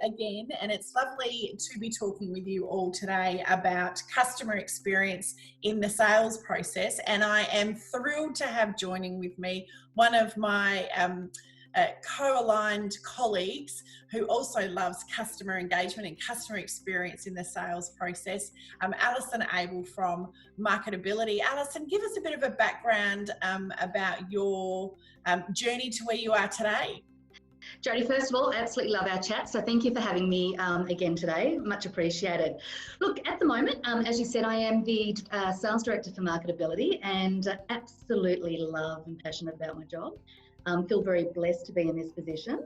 again, and it's lovely to be talking with you all today about customer experience in the sales process. And I am thrilled to have joining with me one of my co-aligned colleagues who also loves customer engagement and customer experience in the sales process, Alison Abel from Marketability. Alison, give us a bit of a background about your journey to where you are today. Jodie, first of all, absolutely love our chat. So thank you for having me again today. Much appreciated. Look, at the moment, as you said, I am the sales director for Marketability and absolutely love and passionate about my job. Feel very blessed to be in this position.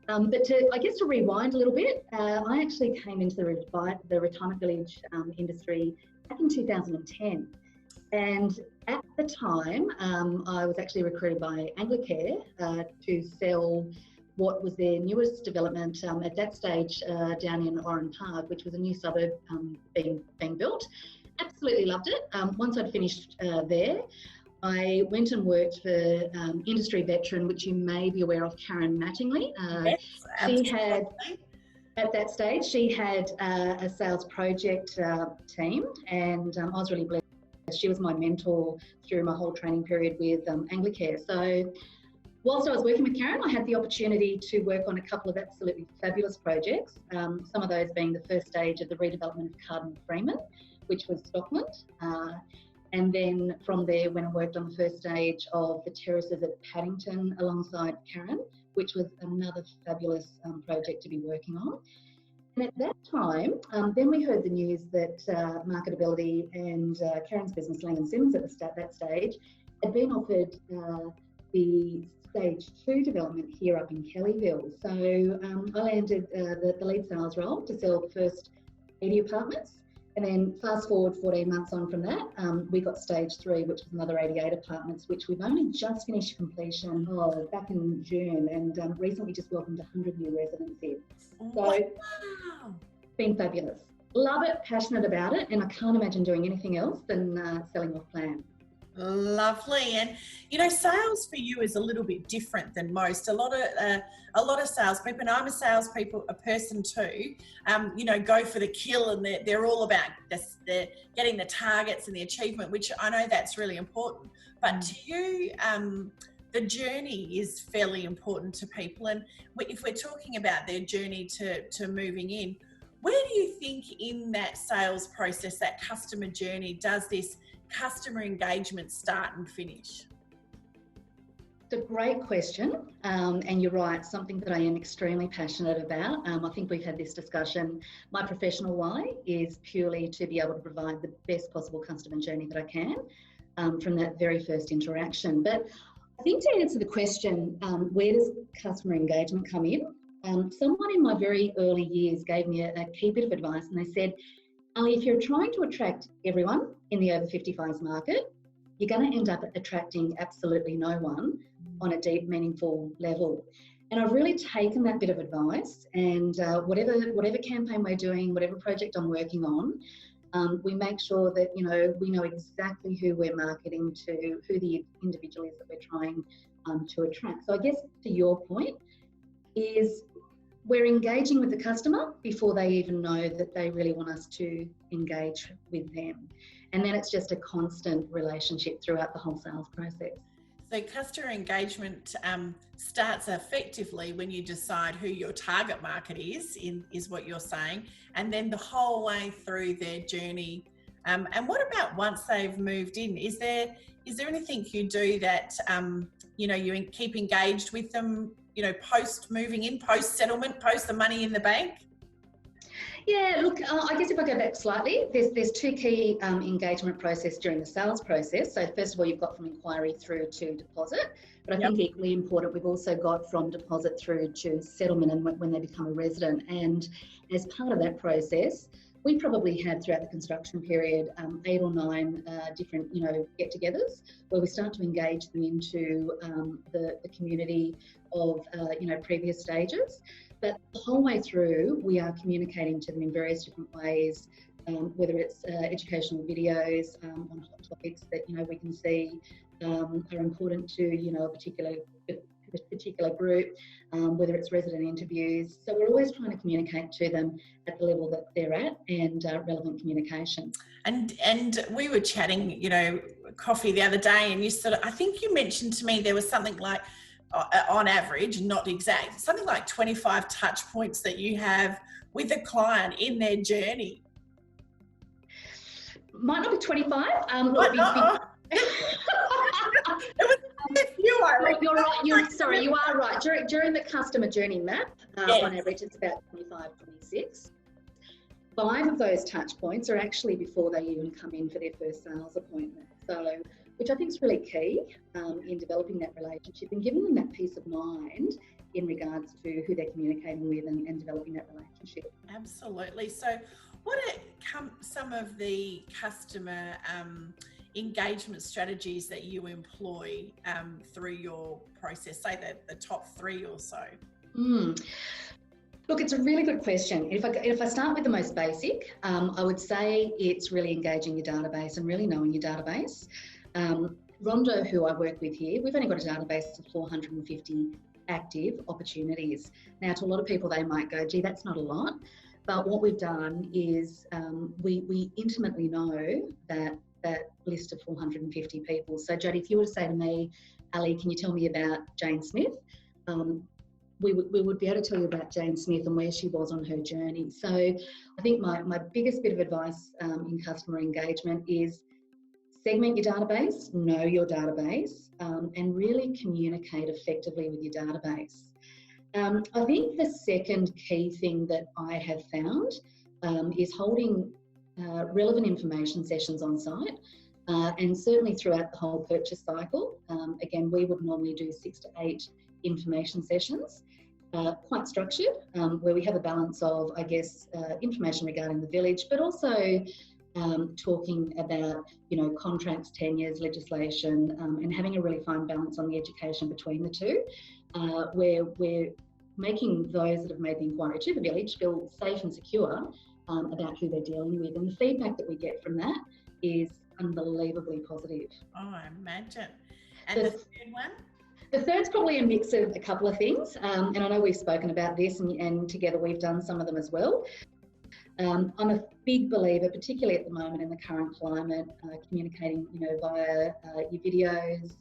But to rewind a little bit, I actually came into the retirement village industry back in 2010. And at the time, I was actually recruited by Anglicare to sell what was their newest development at that stage down in Oran Park, which was a new suburb being built. Absolutely loved it. Once I'd finished there, I went and worked for industry veteran, which you may be aware of, Karen Mattingly. Yes, she had, at that stage, she had a sales project team, and I was really blessed. She was my mentor through my whole training period with Anglicare. So whilst I was working with Karen, I had the opportunity to work on a couple of absolutely fabulous projects, some of those being the first stage of the redevelopment of Carden Freeman, which was Stockland. And then from there, when I worked on the first stage of the terraces at Paddington alongside Karen, which was another fabulous project to be working on. And at that time, then we heard the news that Marketability and Karen's business, Lang & Simmons, at that stage, had been offered the stage 2 development here up in Kellyville. So I landed the lead sales role to sell the first 80 apartments. And then fast forward 14 months on from that, we got stage 3, which was another 88 apartments, which we've only just finished completion back in June, and recently just welcomed 100 new residents in. So wow. It's been fabulous. Love it, passionate about it, and I can't imagine doing anything else than selling off plan. Lovely. And you know, sales for you is a little bit different than most. A lot of salespeople, and I'm a person too, go for the kill, and they're all about this, they're getting the targets and the achievement, which I know that's really important. But to you, the journey is fairly important to people. And if we're talking about their journey to moving in, where do you think in that sales process, that customer journey, does this customer engagement start and finish? It's a great question, and you're right, something that I am extremely passionate about. I think we've had this discussion. My professional why is purely to be able to provide the best possible customer journey that I can from that very first interaction. But I think to answer the question, where does customer engagement come in? Someone in my very early years gave me a key bit of advice, and they said, Ali, if you're trying to attract everyone in the over 55s market, you're going to end up attracting absolutely no one on a deep, meaningful level. And I've really taken that bit of advice, and whatever campaign we're doing, whatever project I'm working on, we make sure that, we know exactly who we're marketing to, who the individual is that we're trying to attract. So I guess to your point is we're engaging with the customer before they even know that they really want us to engage with them. And then it's just a constant relationship throughout the whole sales process. So customer engagement starts effectively when you decide who your target market is what you're saying, and then the whole way through their journey. And what about once they've moved in? Is there anything you do that you keep engaged with them, post moving in, post settlement, post the money in the bank? Yeah, look, I guess if I go back slightly, there's two key engagement process during the sales process. So first of all, you've got from inquiry through to deposit, but I think equally important, we've also got from deposit through to settlement and when they become a resident. And as part of that process, we probably had throughout the construction period 8 or 9 different, get-togethers where we start to engage them into the community of, previous stages. But the whole way through, we are communicating to them in various different ways, whether it's educational videos on hot topics that, we can see are important to, a a particular group, whether it's resident interviews. So we're always trying to communicate to them at the level that they're at, and relevant communication. And we were chatting, you know, coffee the other day, and you sort of, I think you mentioned to me there was something like, on average, not exact, something like 25 touch points that you have with a client in their journey. Might not be 25. You're right. Sorry, you are right. During the customer journey map, yes, on average, it's about 25, 26. 5 of those touch points are actually before they even come in for their first sales appointment. So, which I think is really key in developing that relationship and giving them that peace of mind in regards to who they're communicating with and developing that relationship. Absolutely. So what are some of the customer engagement strategies that you employ through your process, say the top 3 or so? Look, it's a really good question. If I start with the most basic, I would say it's really engaging your database and really knowing your database. Rhonda, who I work with here, we've only got a database of 450 active opportunities. Now, to a lot of people, they might go, gee, that's not a lot. But what we've done is we intimately know that list of 450 people. So, Jodie, if you were to say to me, Ali, can you tell me about Jane Smith? We would be able to tell you about Jane Smith and where she was on her journey. So I think my biggest bit of advice in customer engagement is segment your database, know your database, and really communicate effectively with your database. I think the second key thing that I have found is holding relevant information sessions on site, and certainly throughout the whole purchase cycle. Again, we would normally do 6 to 8 information sessions, quite structured, where we have a balance of, I guess, information regarding the village, but also talking about, you know, contracts, tenures, legislation, and having a really fine balance on the education between the two, where we're making those that have made the inquiry to the village feel safe and secure about who they're dealing with. And the feedback that we get from that is unbelievably positive. Oh, I imagine. And the third one? The third's probably a mix of a couple of things, and I know we've spoken about this, and together we've done some of them as well. I'm a big believer, particularly at the moment in the current climate, communicating, you know, via your videos,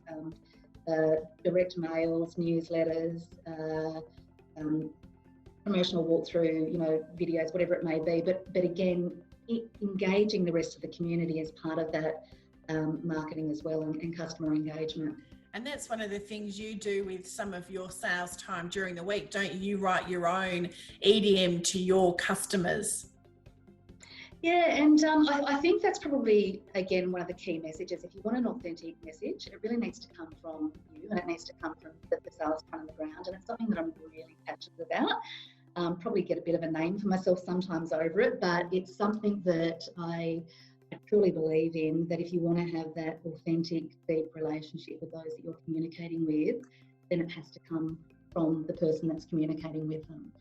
direct mails, newsletters, promotional walkthrough, you know, videos, whatever it may be. But again, engaging the rest of the community as part of that marketing as well, and customer engagement. And that's one of the things you do with some of your sales time during the week, don't you? You write your own EDM to your customers. Yeah, and I think that's probably, again, one of the key messages. If you want an authentic message, it really needs to come from you, and it needs to come from the sales front on the ground. And it's something that I'm really passionate about. Probably get a bit of a name for myself sometimes over it, but it's something that I truly believe in, that if you want to have that authentic, deep relationship with those that you're communicating with, then it has to come from the person that's communicating with them.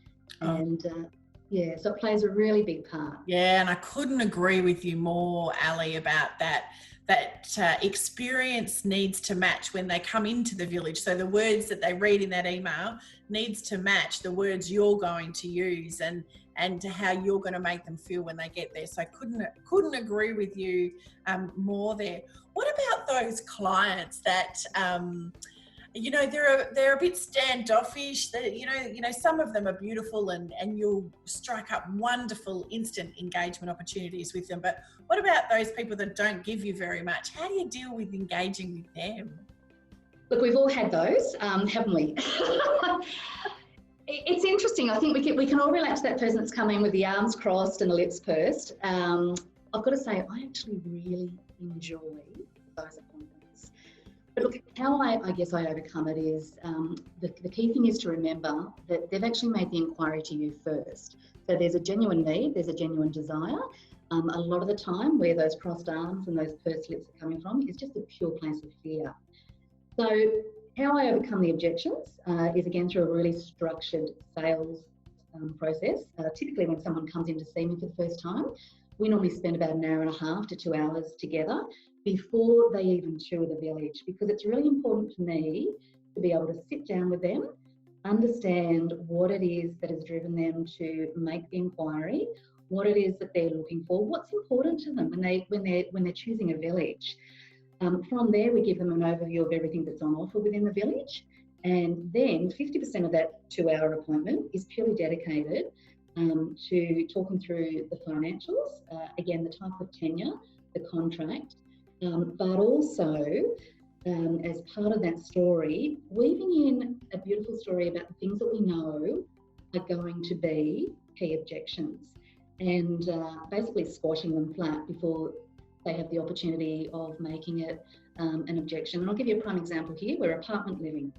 Oh. And yeah, so it plays a really big part. Yeah, and I couldn't agree with you more, Ali, about that. That experience needs to match when they come into the village. So the words that they read in that email needs to match the words you're going to use, and to how you're going to make them feel when they get there. So I couldn't agree with you more there. What about those clients that you know, they're a bit standoffish? That you know some of them are beautiful, and you'll strike up wonderful instant engagement opportunities with them. But what about those people that don't give you very much? How do you deal with engaging with them? Look, we've all had those, haven't we? It's interesting. I think we can all relate to that person that's come in with the arms crossed and the lips pursed. I've got to say, I actually really enjoy those appointments. But look, how I guess I overcome it is the key thing is to remember that they've actually made the inquiry to you first. So there's a genuine need, there's a genuine desire. A lot of the time where those crossed arms and those pursed lips are coming from is just a pure place of fear. So how I overcome the objections is again through a really structured sales process. Typically when someone comes in to see me for the first time, we normally spend about 1.5 hours to 2 hours together before they even tour the village, because it's really important for me to be able to sit down with them, understand what it is that has driven them to make the inquiry, what it is that they're looking for, what's important to them when they're choosing a village. From there, we give them an overview of everything that's on offer within the village, and then 50% of that 2-hour appointment is purely dedicated to talking through the financials, again, the type of tenure, the contract, but also as part of that story, weaving in a beautiful story about the things that we know are going to be key objections, and basically squashing them flat before they have the opportunity of making it an objection. And I'll give you a prime example here. We're apartment living.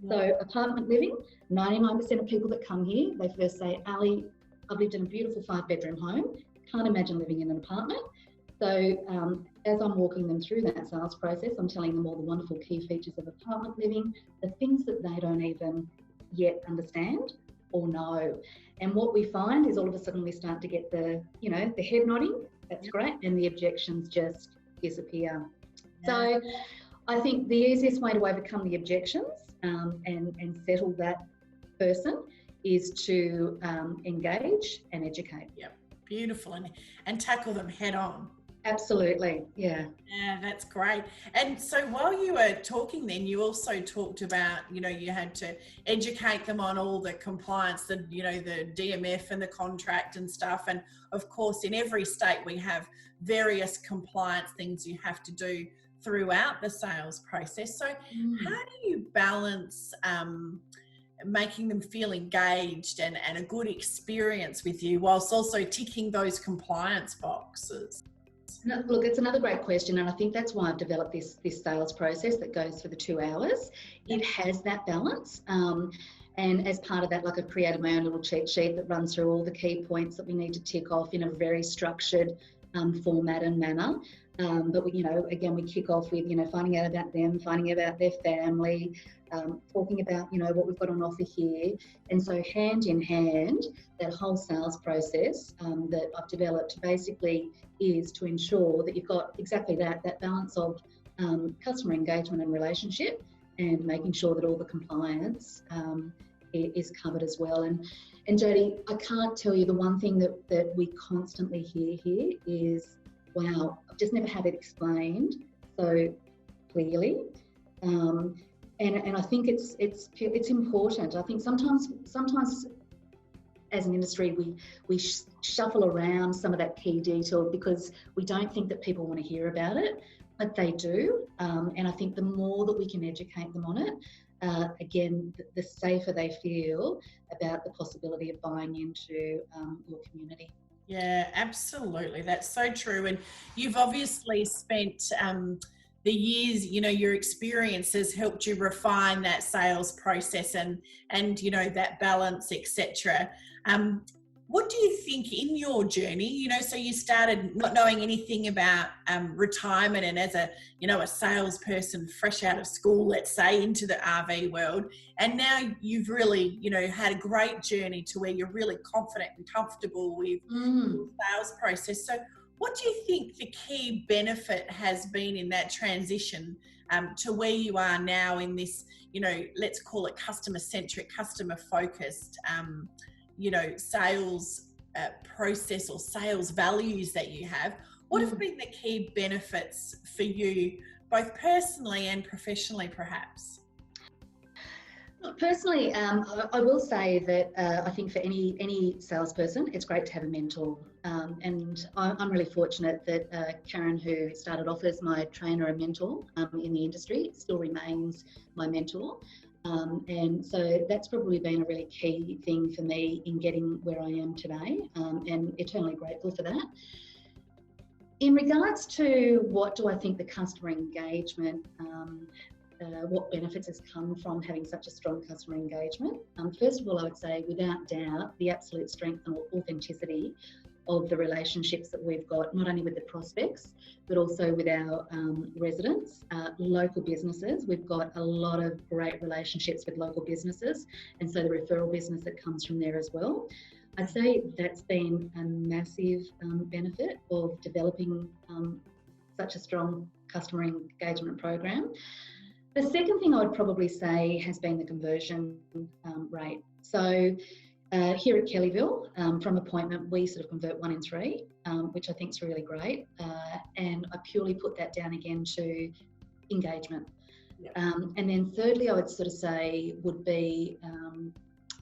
So apartment living, 99% of people that come here, they first say, Ali, I've lived in a beautiful 5-bedroom home. Can't imagine living in an apartment. So as I'm walking them through that sales process, I'm telling them all the wonderful key features of apartment living, the things that they don't even yet understand or know. And what we find is all of a sudden we start to get the head nodding. That's great. And the objections just disappear. So I think the easiest way to overcome the objections and settle that person is to engage and educate. Yep, beautiful, and tackle them head on. Absolutely, yeah. Yeah, that's great. And so while you were talking then, you also talked about, you had to educate them on all the compliance, the DMF and the contract and stuff. And of course, in every state, we have various compliance things you have to do throughout the sales process. So how do you balance making them feel engaged and a good experience with you whilst also ticking those compliance boxes? No, look, it's another great question, and I think that's why I've developed this sales process that goes for the 2 hours. It has that balance, and as part of that, like, I've created my own little cheat sheet that runs through all the key points that we need to tick off in a very structured format and manner. But we kick off with finding out about them, finding out about their family, talking about what we've got on offer here, and so hand in hand, that whole sales process that I've developed basically is to ensure that you've got exactly that balance of customer engagement and relationship, and making sure that all the compliance is covered as well. And Jodie, I can't tell you, the one thing that we constantly hear here is, wow, I've just never had it explained so clearly. And I think it's important. I think sometimes as an industry, we shuffle around some of that key detail because we don't think that people want to hear about it, but they do. And I think the more that we can educate them on it, again, the safer they feel about the possibility of buying into your community. Yeah, absolutely. That's so true. And you've obviously spent the years, your experience has helped you refine that sales process and that balance, etc. What do you think in your journey, so you started not knowing anything about retirement, and as a salesperson fresh out of school, let's say, into the RV world, and now you've really, had a great journey to where you're really confident and comfortable with the sales process. So what do you think the key benefit has been in that transition to where you are now in this, let's call it customer-centric, customer-focused, sales process or sales values that you have? What have been the key benefits for you, both personally and professionally, perhaps? Personally, I will say that I think for any salesperson, it's great to have a mentor. And I'm really fortunate that Karen, who started off as my trainer and mentor in the industry, still remains my mentor. And so that's probably been a really key thing for me in getting where I am today, and eternally grateful for that. In regards to what do I think the customer engagement, what benefits has come from having such a strong customer engagement, first of all, I would say without doubt the absolute strength and authenticity of the relationships that we've got, not only with the prospects, but also with our residents, local businesses. We've got a lot of great relationships with local businesses, and so the referral business that comes from there as well. I'd say that's been a massive benefit of developing such a strong customer engagement program. The second thing I would probably say has been the conversion rate. So here at Kellyville, from appointment, we sort of convert 1 in 3, which I think is really great. And I purely put that down again to engagement. Yep. And then thirdly, I would sort of say would be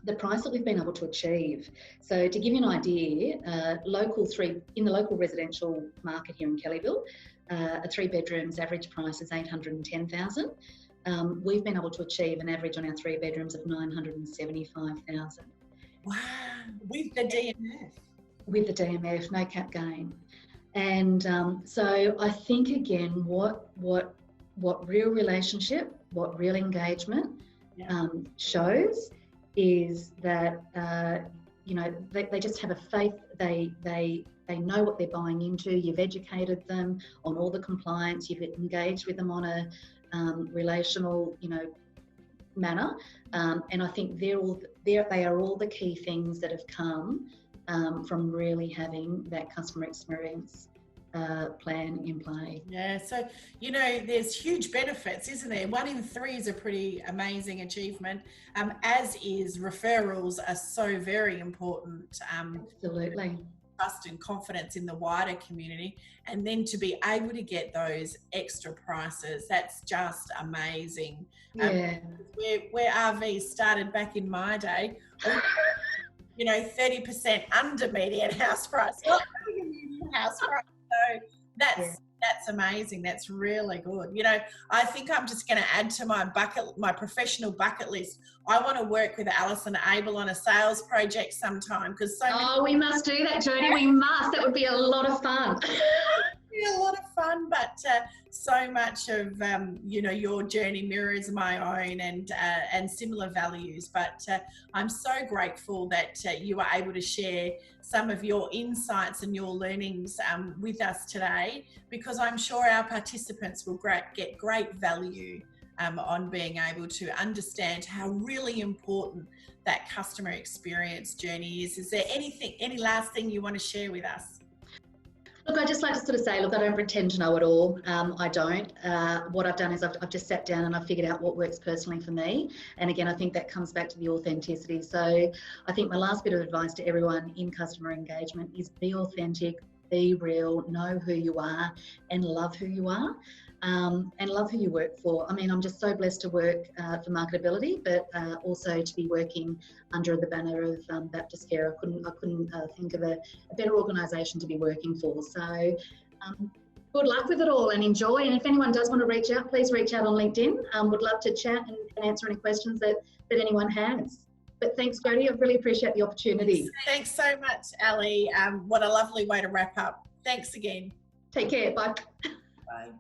the price that we've been able to achieve. So to give you an idea, in the local residential market here in Kellyville, a 3 bedrooms average price is $810,000. We've been able to achieve an average on our 3 bedrooms of $975,000. Wow, with the DMF. With the DMF, no cap gain. And so I think again, what real relationship, what real engagement shows is that they just have a faith. They know what they're buying into. You've educated them on all the compliance. You've engaged with them on a relational, manner. And I think they are all the key things that have come from really having that customer experience plan in play. Yeah, so there's huge benefits, isn't there? 1 in 3 is a pretty amazing achievement, as is referrals are so very important. Absolutely. Trust and confidence in the wider community, and then to be able to get those extra prices, that's just amazing. Yeah. Where RV started back in my day, 30% under median house price, not median house price. So that's amazing. That's really good. I think I'm just going to add to my professional bucket list. I want to work with Alison and Abel on a sales project sometime, because we must do that, Jodie. We must. That would be a lot of fun. A lot of fun, but so much of your journey mirrors my own and similar values. But I'm so grateful that you were able to share some of your insights and your learnings with us today, because I'm sure our participants will get great value on being able to understand how really important that customer experience journey is. Is there any last thing you want to share with us? Look, I just like to sort of say, I don't pretend to know it all. I don't. What I've done is I've just sat down and I've figured out what works personally for me. And again, I think that comes back to the authenticity. So I think my last bit of advice to everyone in customer engagement is be authentic, be real, know who you are and love who you are. And love who you work for. I mean, I'm just so blessed to work for Marketability, but also to be working under the banner of Baptist Care. I couldn't think of a better organisation to be working for. So good luck with it all and enjoy. And if anyone does want to reach out, please reach out on LinkedIn. Would love to chat and answer any questions that anyone has. But thanks, Jodie. I really appreciate the opportunity. Thanks so much, Ali. What a lovely way to wrap up. Thanks again. Take care. Bye. Bye.